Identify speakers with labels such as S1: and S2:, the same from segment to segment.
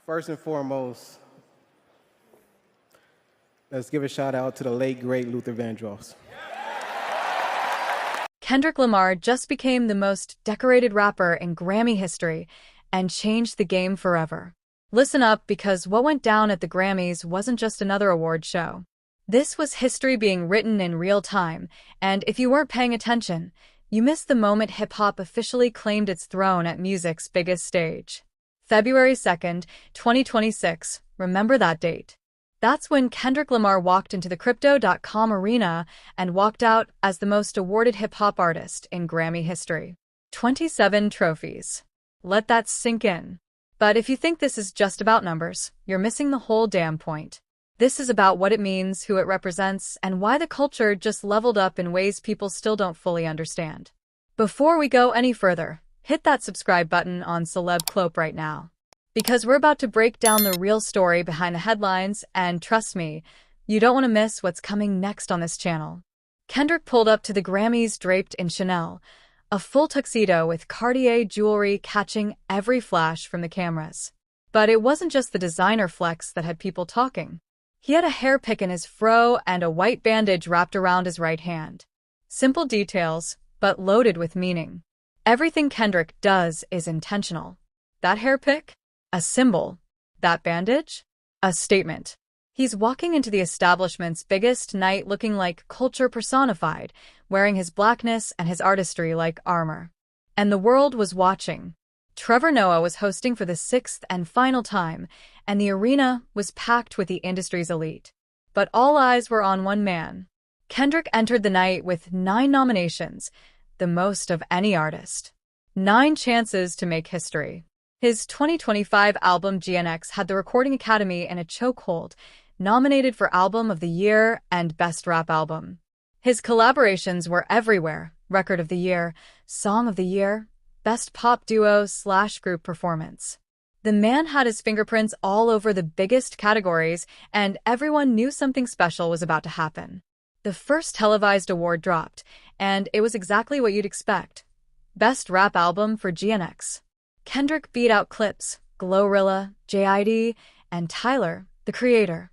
S1: First and foremost, let's give a shout out to the late, great Luther Vandross.
S2: Kendrick Lamar just became the most decorated rapper in Grammy history and changed the game forever. Listen up, because what went down at the Grammys wasn't just another award show. This was history being written in real time, and if you weren't paying attention, you missed the moment hip-hop officially claimed its throne at music's biggest stage. February 2nd, 2026, remember that date. That's when Kendrick Lamar walked into the Crypto.com arena and walked out as the most awarded hip-hop artist in Grammy history. 27 trophies. Let that sink in. But if you think this is just about numbers, you're missing the whole damn point. This is about what it means, who it represents, and why the culture just leveled up in ways people still don't fully understand. Before we go any further, hit that subscribe button on Celeb Clope right now, because we're about to break down the real story behind the headlines, and trust me, you don't want to miss what's coming next on this channel. Kendrick pulled up to the Grammys draped in Chanel, a full tuxedo with Cartier jewelry catching every flash from the cameras. But it wasn't just the designer flex that had people talking. He had a hair pick in his fro and a white bandage wrapped around his right hand. Simple details, but loaded with meaning. Everything Kendrick does is intentional. That hair pick? A symbol. That bandage? A statement. He's walking into the establishment's biggest night looking like culture personified, wearing his blackness and his artistry like armor. And the world was watching. Trevor Noah was hosting for the sixth and final time, and the arena was packed with the industry's elite. But all eyes were on one man. Kendrick entered the night with 9 nominations, the most of any artist. 9 chances to make history. His 2025 album GNX had the Recording Academy in a chokehold, nominated for Album of the Year and Best Rap Album. His collaborations were everywhere: Record of the Year, Song of the Year, Best Pop Duo/Group Performance. The man had his fingerprints all over the biggest categories, and everyone knew something special was about to happen. The first televised award dropped, and it was exactly what you'd expect. Best Rap Album for GNX. Kendrick beat out Clips, Glorilla, JID, and Tyler, the Creator.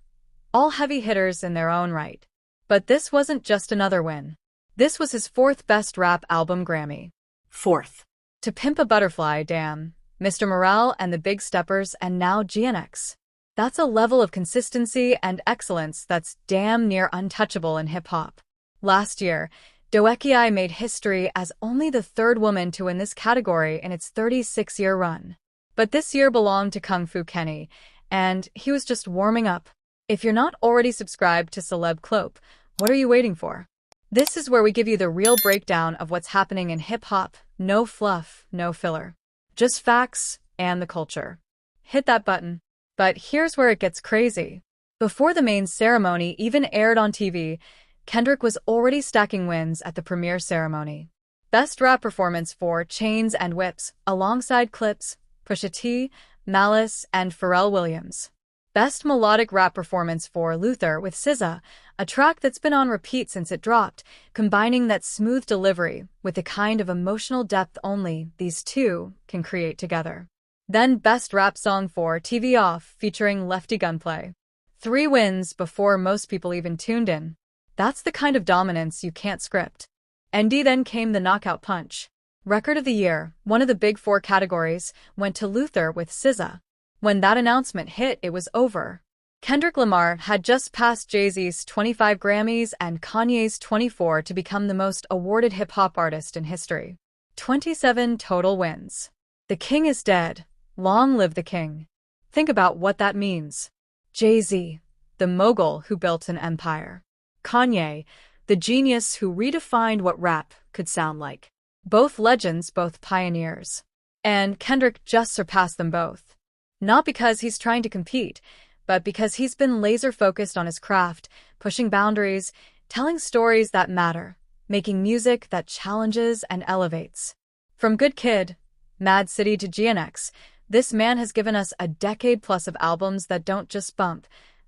S2: All heavy hitters in their own right. But this wasn't just another win. This was his 4th Best Rap Album Grammy. 4th. To Pimp a Butterfly, damn, Mr. Morale and the Big Steppers, and now GNX. That's a level of consistency and excellence that's damn near untouchable in hip-hop. Last year, Doekiai made history as only the 3rd woman to win this category in its 36-year run. But this year belonged to Kung Fu Kenny, and he was just warming up. If you're not already subscribed to Celeb Clope, what are you waiting for? This is where we give you the real breakdown of what's happening in hip-hop. No fluff, no filler. Just facts and the culture. Hit that button. But here's where it gets crazy. Before the main ceremony even aired on TV, Kendrick was already stacking wins at the premiere ceremony. Best Rap Performance for Chains and Whips, alongside Clips, Pusha T, Malice, and Pharrell Williams. Best Melodic Rap Performance for Luther with SZA, a track that's been on repeat since it dropped, combining that smooth delivery with the kind of emotional depth only these two can create together. Then Best Rap Song for TV Off, featuring Lefty Gunplay. 3 wins before most people even tuned in. That's the kind of dominance you can't script. And then came the knockout punch. Record of the Year, one of the big 4 categories, went to Luther with SZA. When that announcement hit, it was over. Kendrick Lamar had just passed Jay-Z's 25 Grammys and Kanye's 24 to become the most awarded hip-hop artist in history. 27 total wins. The king is dead. Long live the king. Think about what that means. Jay-Z, the mogul who built an empire. Kanye, the genius who redefined what rap could sound like. Both legends, both pioneers. And Kendrick just surpassed them both. Not because he's trying to compete, but because he's been laser-focused on his craft, pushing boundaries, telling stories that matter, making music that challenges and elevates. From Good Kid, Mad City to GNX, this man has given us a decade-plus of albums that don't just bump,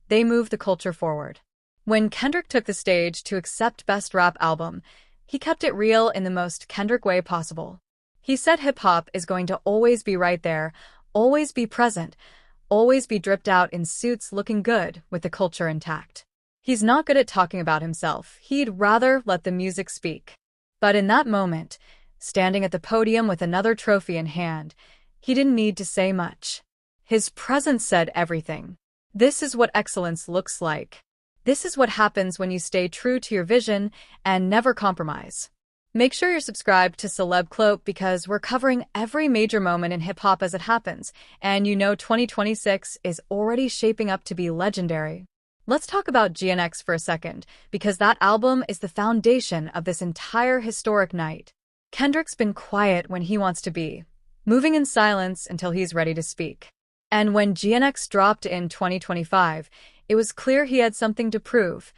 S2: they move the culture forward. When Kendrick took the stage to accept Best Rap Album, he kept it real in the most Kendrick way possible. He said hip-hop is going to always be right there, always be present, always be dripped out in suits looking good with the culture intact. He's not good at talking about himself. He'd rather let the music speak. But in that moment, standing at the podium with another trophy in hand, he didn't need to say much. His presence said everything. This is what excellence looks like. This is what happens when you stay true to your vision and never compromise. Make sure you're subscribed to Celeb Cloak because we're covering every major moment in hip-hop as it happens, and 2026 is already shaping up to be legendary. Let's talk about GNX for a second, because that album is the foundation of this entire historic night. Kendrick's been quiet when he wants to be, moving in silence until he's ready to speak. And when GNX dropped in 2025, it was clear he had something to prove,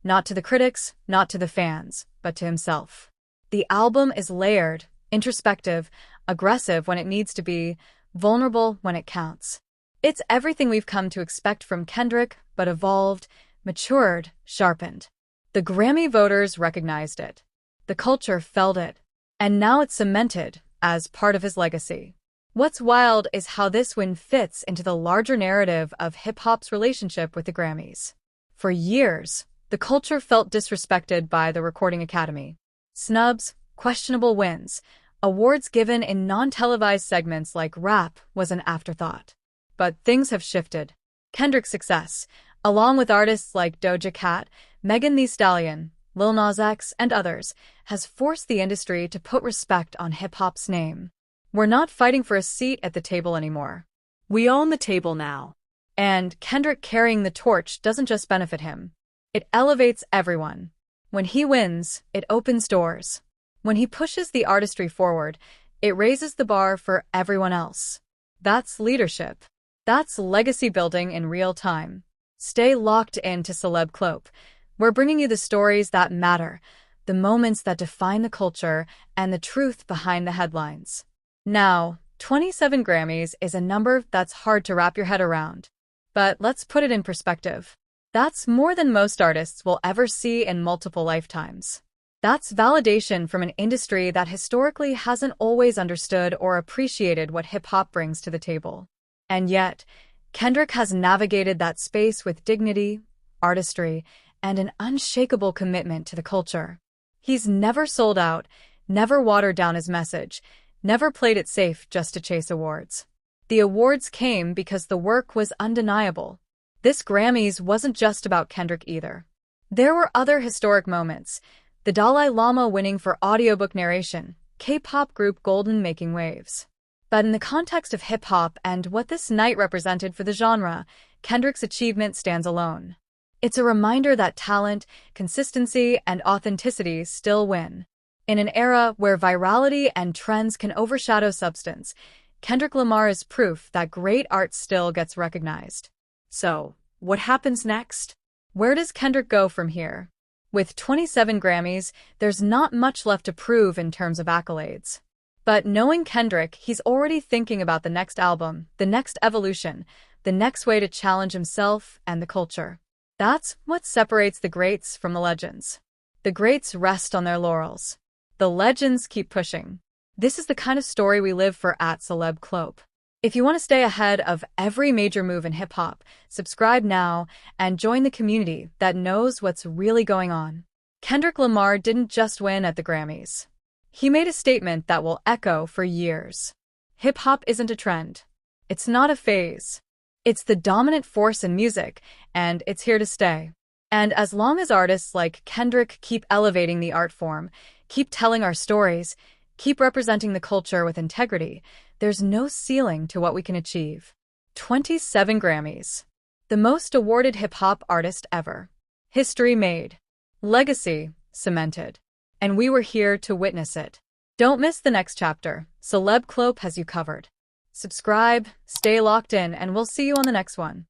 S2: not to the critics, not to the fans, but to himself. The album is layered, introspective, aggressive when it needs to be, vulnerable when it counts. It's everything we've come to expect from Kendrick, but evolved, matured, sharpened. The Grammy voters recognized it. The culture felt it. And now it's cemented as part of his legacy. What's wild is how this win fits into the larger narrative of hip-hop's relationship with the Grammys. For years, the culture felt disrespected by the Recording Academy. Snubs, questionable wins, awards given in non-televised segments like rap was an afterthought. But things have shifted. Kendrick's success, along with artists like Doja Cat, Megan Thee Stallion, Lil Nas X, and others, has forced the industry to put respect on hip-hop's name. We're not fighting for a seat at the table anymore. We own the table now. And Kendrick carrying the torch doesn't just benefit him. It elevates everyone. When he wins, it opens doors. When he pushes the artistry forward, it raises the bar for everyone else. That's leadership. That's legacy building in real time. Stay locked into Celeb Cloak. We're bringing you the stories that matter, the moments that define the culture, and the truth behind the headlines. Now, 27 Grammys is a number that's hard to wrap your head around. But let's put it in perspective. That's more than most artists will ever see in multiple lifetimes. That's validation from an industry that historically hasn't always understood or appreciated what hip-hop brings to the table. And yet, Kendrick has navigated that space with dignity, artistry, and an unshakable commitment to the culture. He's never sold out, never watered down his message, never played it safe just to chase awards. The awards came because the work was undeniable. This Grammys wasn't just about Kendrick either. There were other historic moments. The Dalai Lama winning for audiobook narration, K-pop group Golden making waves. But in the context of hip-hop and what this night represented for the genre, Kendrick's achievement stands alone. It's a reminder that talent, consistency, and authenticity still win. In an era where virality and trends can overshadow substance, Kendrick Lamar is proof that great art still gets recognized. So, what happens next? Where does Kendrick go from here? With 27 Grammys, there's not much left to prove in terms of accolades. But knowing Kendrick, he's already thinking about the next album, the next evolution, the next way to challenge himself and the culture. That's what separates the greats from the legends. The greats rest on their laurels. The legends keep pushing. This is the kind of story we live for at Celeb Cloak. If you want to stay ahead of every major move in hip-hop, subscribe now and join the community that knows what's really going on. Kendrick Lamar didn't just win at the Grammys. He made a statement that will echo for years. Hip-hop isn't a trend. It's not a phase. It's the dominant force in music, and it's here to stay. And as long as artists like Kendrick keep elevating the art form, keep telling our stories, keep representing the culture with integrity, there's no ceiling to what we can achieve. 27 Grammys. The most awarded hip-hop artist ever. History made. Legacy cemented. And we were here to witness it. Don't miss the next chapter. Celeb Cloak has you covered. Subscribe, stay locked in, and we'll see you on the next one.